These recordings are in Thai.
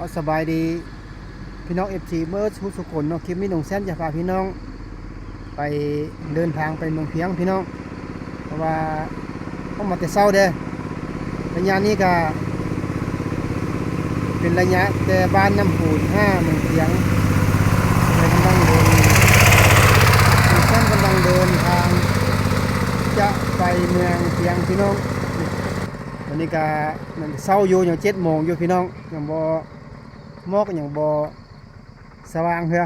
ก็สบายดีพี่น้องFCเมื่อสุกลเนาะคลิปนี้หนุ่มแซนจะพาพี่น้องไปเดินทางไปเมืองเพียงพี่น้องเพราะว่าต้องมาแต่เช้าเด้อระยะนี้ก็เป็นระยะแต่บ้านน้ำปูน5เมืองเพียงเลยกำลังเดินหนุ่มแซนกำลังเดินทางจะไปเมืองเพียงพี่น้องวันนี้ก็เช้าอยู่อย่าง7 โมงอยู่พี่น้องอย่างบ่หมอกอย่างบ่สว่างเพื่อ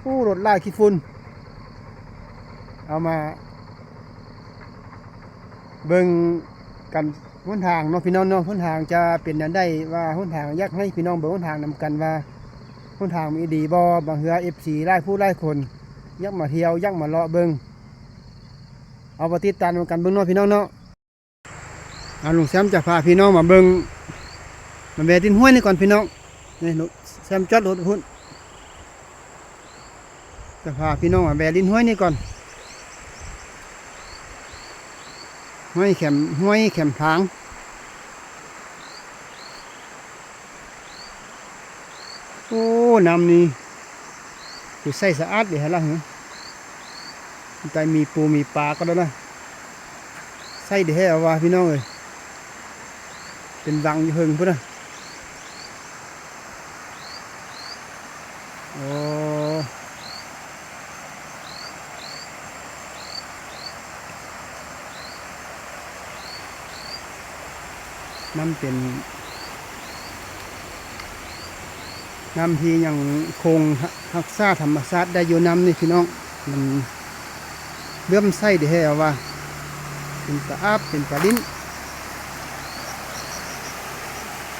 ผู้รถไล่ขี้ฝุ่นเอามาเบิ่งกันหนทางเนาะพี่น้องเนาะหนทางจะเป็นอย่างใดว่าหนทางอยากให้พี่น้องเบิ่งหนทางนำกันว่าหนทางมีดีบ่บางเฮือ FC ไล่ผู้ไล่คนอยากมาเที่ยวอยากมาเลาะเบิ่งเอาไปติดตามกันเบิ่งเนาะพี่น้องเนาะลุงแซมจะพาพี่น้องมาเบิ่งมาแวะดินห้วยนี่ก่อนพี่น้องนี่ลุงแซมจอดรถพุ่นจะพาพี่น้องมาแวะดินห้วยนี่ก่อนห้วยแขมทางโอ้น้ำนี่คือใสสะอาดดีฮะล่ะเหรอใจมีปูมีปลาก็แล้วนะใส่ดีให้เอาว่าพี่น้องเลยเป็นวังอยู่เฮิงพุ่นนะโอ้น้ำเป็นน้ำที่ยังคงรักษาธรรมชาติได้อยู่น้ำนี่พี่น้องมันเลื่อมใสดีให้เอาว่าเป็นปลาอาบเป็นปลาลิ้น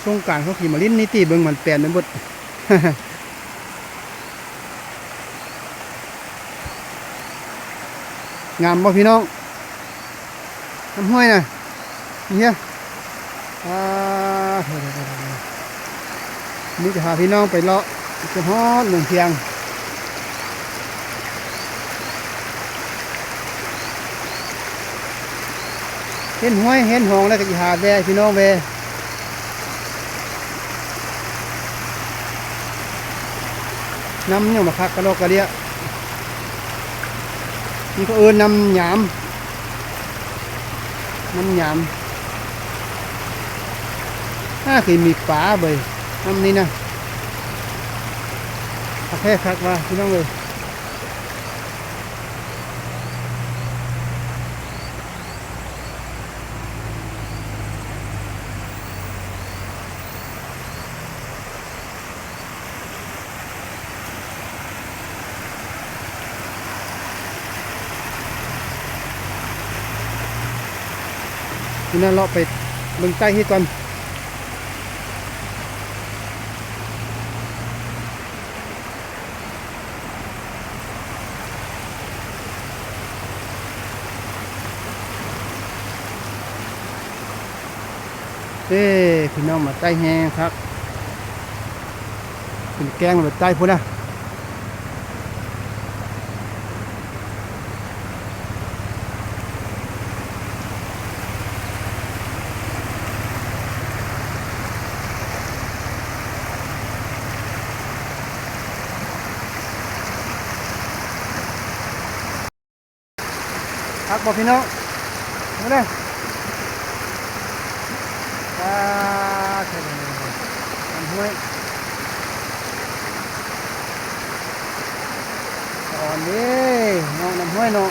ช่วงกลางเขาขี่มาลิ้นนี่ตีเบิ่งมันแปลนไปหมด งามบ่พี่น้องน้ำห้วยน่ะเนี่ยนี่จะพาพี่น้องไปเลาะจะฮอดเมืองเพียงเห็นห้วยเห็นหองแล้วก็จะหาแวพี่น้องแวน้ำเนี่ยมาคักกระโลกกระเดียนี่ก็น้ำหยามเคยมีปลาเบยน้ำนี้นะแค่คักว่าพี่น้องเลยพี่น้องเลาะไปเมืองใต้ที่ก่อนพี่น้องมาใต้แห้งครับเป็นแกงแบบใต้พุ่นนะครับบอกพี่น้องมาเลยเท่านั้นน้ำห้วยอ่อนนี่น้องน้ำห้วยเนาะ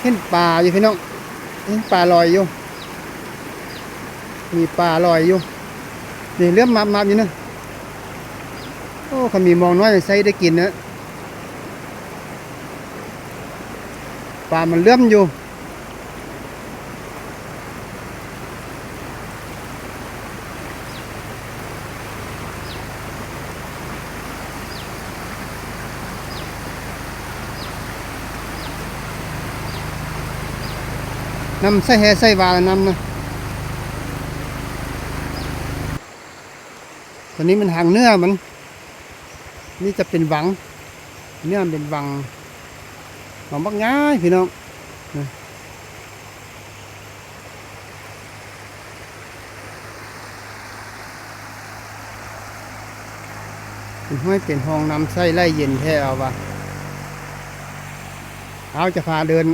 เห็นปลาอยู่พี่น้องเห็นปลาลอยอยู่มีปลาลอยอยู่นี่เลื่อมมาอยู่นะโอ้เขามีมองน้อยใส่ได้กินนะปลามันเลื่อมอยู่น้ำใส่แห่ใส่วาน้ำนะ ตอนนี้มันทางเนื้อมันนี่จะเป็นวังเนื้อมันเป็นวังบักง่ายพี่น้องนะเป็นห้วยเป็นห้องน้ำใส่ไล่เย็นแท้เอาวะเอาจะพาเดิน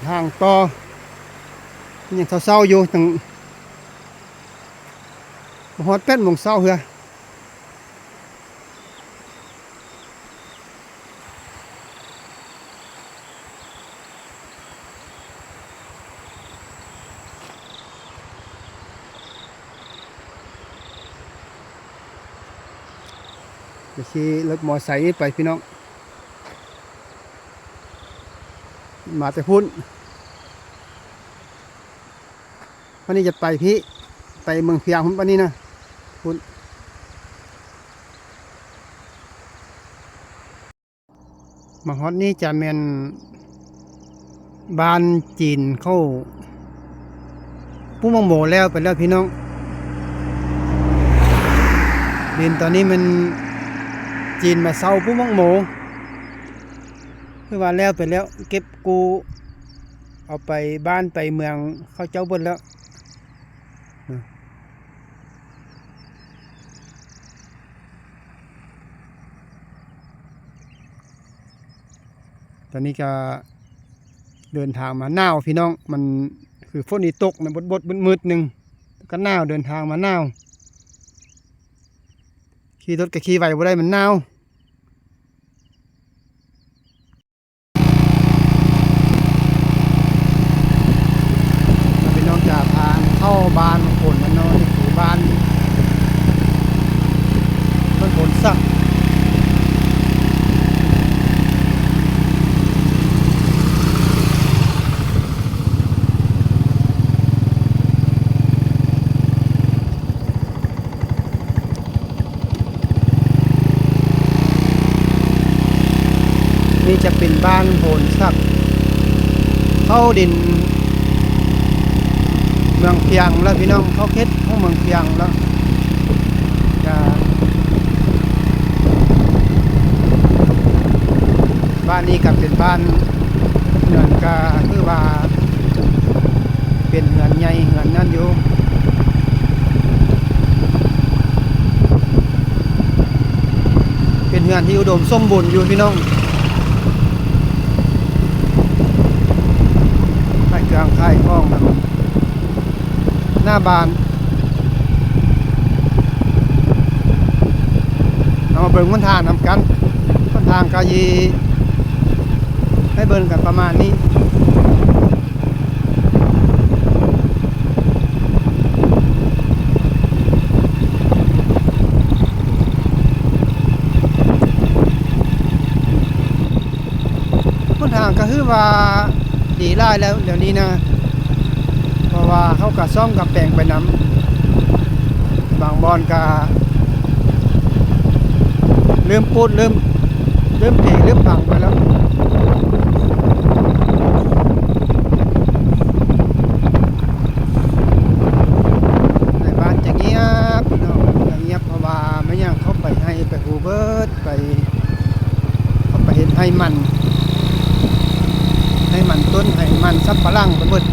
ทางต่อยังเศร้าๆอยู่ตั้งฮอด8 โมงเช้าเฮือจะขี่รถมอไซค์ไปพี่น้องมาแต่พุ่นวันนี้จะไปพี่ไปเมืองเพียงพุ่นวันนี้นะพุ่นมาฮอดนี่จะแม่นบ้านจีนเข้าปุ้งมังโมแล้วไปแล้วพี่น้องเรียนตอนนี้มันจีนมาเซาปุ้งมังโมคือว่าแล้วไปแล้วเก็บกูเอาไปบ้านไปเมืองเข้าเจ้าบนแล้วตอนนี้ก็เดินทางมาหนาวพี่น้องมันคือฝนนี่ตกนะบดมืดๆหนึ่งก็หนาวเดินทางมาหนาวขี่รถก็ขี่ไหวบ่ได้มันหนาวพี่น้องจะพาเข้าบ้านฝนมันนอนนี่คือบ้านต้นฝนสักนี่จะเป็นบ้านโหนสักเข้าดินเมืองเพียงแล้วพี่น้องเข้าเขตเข้าเมืองเพียงแล้วจะบ้านนี้ก็เป็นบ้านเหือนก็คือว่าเป็นเหือนใหญ่เหือนนั่นอยู่เป็นเหือนที่อุดมสมบูรณ์อยู่พี่น้องกลางค่ายห้องนะหน้าบานเอามาเบิ่งคนทางนำกันคนทางกายีให้เบิ่งกันประมาณนี้คนทางก็คือว่าดีไล่แล้วเดี๋ยวนี้นะเพราะว่าเขากะซ่อมกับแปลงไปน้ำบางบอนกะเริ่มปูดเริ่มเทเริ่มพังไปแล้วในบ้านจะเงียบพี่น้องเงียบเพราะว่าไม่ยังเข้าไปให้ไปฮูเบิร์ตไปเข้าไปเห็นให้มันต้นให้มันซับปะลังไปหมด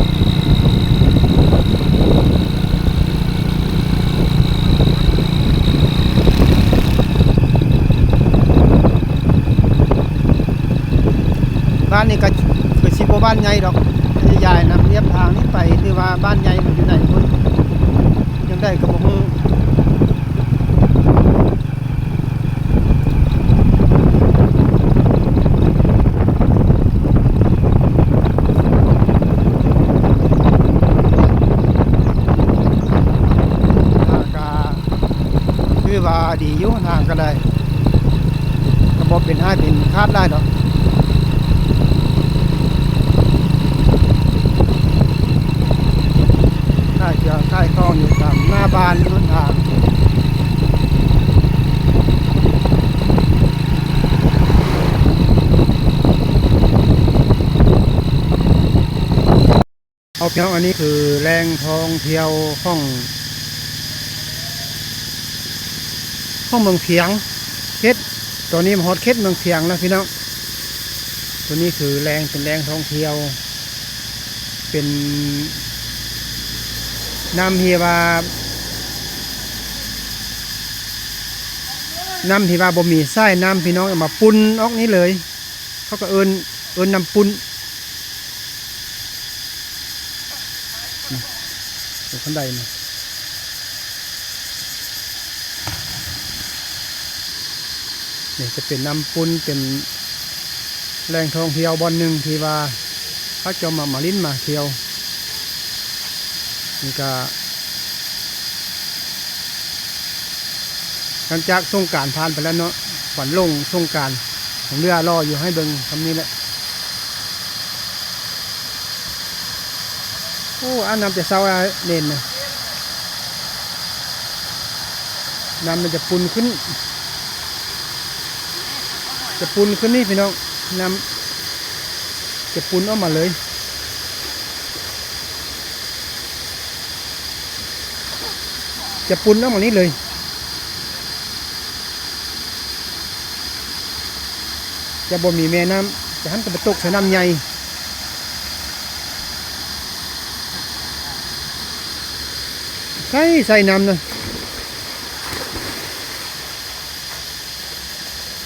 บ้านนี้ก็คือสิบบ้านใหญ่ดอกใหญ่ๆนะเรียบทางนี้ไปที่ว่าบ้านใหญ่มันอยู่ไหนพุ่นยังได้กระบอกมือว่าดีอยู่ทางก็ได้กระบอกเป็นให้เป็นคาดได้ดอกได้เจอใกล้คลองอยู่ตามหน้าบ้านนู้นทางเอาเพียงอันนี้คือแรงทองเที่ยวของ ห้องเมืองเพียงเขตตัวนี้มาฮอดเขตเมืองเพียงแล้วพี่น้องตัวนี้คือแรงเป็นแรงท่องเที่ยวเป็นน้ำที่ว่าบ่มีไส้น้ำพี่น้องเอามาปุ้นออกนี้เลยเขาก็เอิญน้ำปุ้นตัวขันใดนะนี่จะเป็นน้ำปุ้นเป็นแหล่งท่องเที่ยวบอนหนึ่งที่ว่าเขาจะมาลิ้นมาเที่ยวนี่ก็หลังจากสงกรานต์ผ่านไปแล้วเนาะขวัญลงสงกรานต์ของเรือรออยู่ให้เบิ่งคำนี้แหละโอ้อันน้ำจะเศร้าเน่นนะน้ำมันจะปุนขึ้นนี่พี่น้องน้ำจะปุนออกมาเลยจะปุนออกมานี้เลยจะบ่มีแม่น้ำจะหันกับตกใส่น้ำใหญ่ใส่น้ำนะ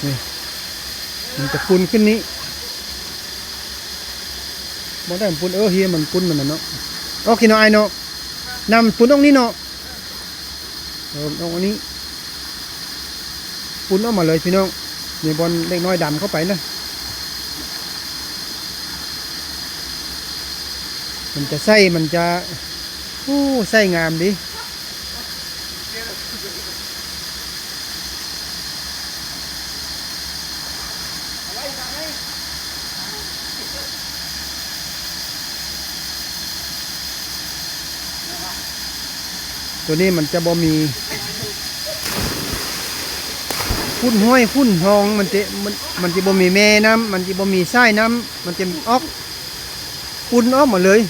นี่มันจะปุนขึ้นนี้บ่ได้ปุนเฮียมันปุนมันน่ะเนาะโอเคเนาะไอเนาะน้ำปุนตรงนี้เนาะตรงนี้ปุนออกมาเลยพี่น้องนี่บอลเล็กน้อยดำเข้าไปนะมันจะไส้มันจะไส้งามดิตัวนี้มันจะบ่มีพุ่นห้อยพุ่นทองมันจะบ่มีแม่น้ำมันจะบ่มีไส้น้ำมันจะออกปุ่นออกหมดเลย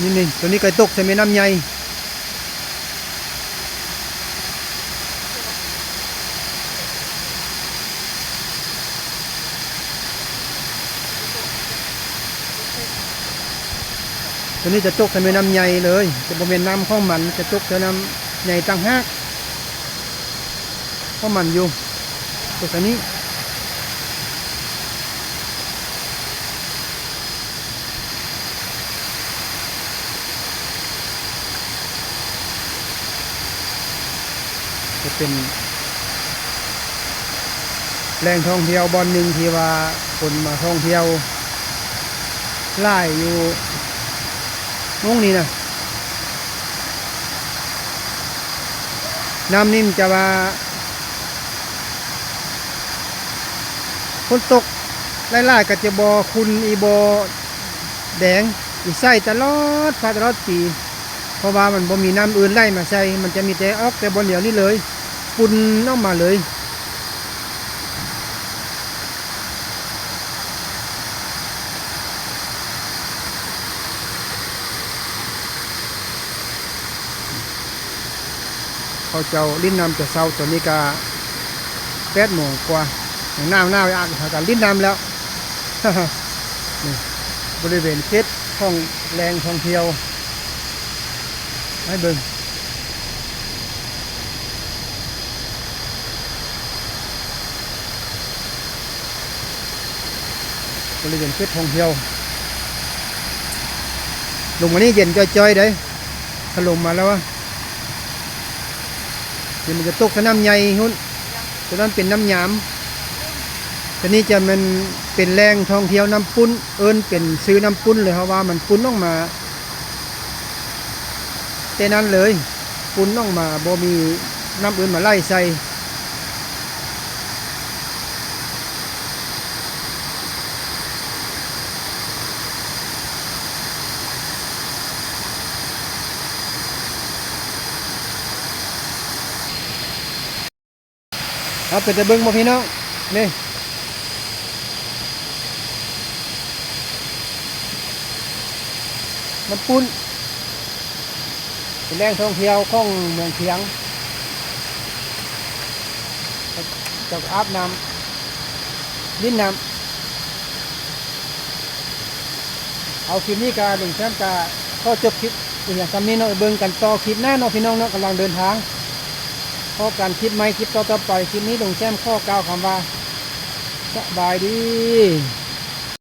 นี่ตัวนี้ไก่ตกใส่แม่น้ำใหญ่ตัวนี้จะตกใส่แม่น้ำใหญ่เลยจะบ่เป็นน้ำข้องมันจะตกใส่น้ำใหญ่ต่างหากข้องมันอยู่ตัวนี้จะเป็นแหล่งท่องเที่ยวบอนหนึ่งที่ว่าคนมาท่องเที่ยวไล่อยู่ตรงนี้นะน้ำนิ่มจะว่าฝนตกไล่ๆกับจะบอคุณอีบอแดงอีใส่ตลอดปีเพราะว่ามันบ่มีน้ำอื่นไล่มาใส่มันจะมีแต่ออกแต่บนเดียวนี่เลยปุ่นออกมาเลยเขาเจ้าลิ้นน้ำจะเศร้าตัวนี้ก็8 โมงกว่าหน้าอยากเขาจะลิ้นน้ำแล้ว นี่บริเวณเขตห้องแรงท่องเที่ยวให้เบิ่งบริเวณเขตท่องเที่ยวลงมานี่เย็นจ้อยๆได้ถล่มมาแล้ววะเดี๋ยวมันจะตกน้ำใหญ่หุ้นตัวนั้นเป็นน้ำหยามตัวนี้จะมันเป็นแรงท่องเที่ยวน้ำปุ้นเป็นซื้อน้ำปุ้นเลยเพราะว่ามันปุ้นออกมาแต่นั้นเลยปุ้นออกมาบ่มีน้ำอื่นมาไล่ใส่เอาไปจะเบิ้งบ่พี่น้องนี่น้ำปุ้น เป็นแหล่งท่องเที่ยวของเมืองเชียงจะอาบน้ำลิ้นน้ำเอาคลิปนี้การหนึ่งแซมกาก็จบคลิปอย่างซ้ำนี้เนาะเบิ่งกันต่อคลิปหน้าเนาะพี่น้องเนาะกำลังเดินทางพอการคลิปใหม่คลิปต่อๆไปคลิปนี้ลงแซมข้อกล่าวคำว่าสบายดี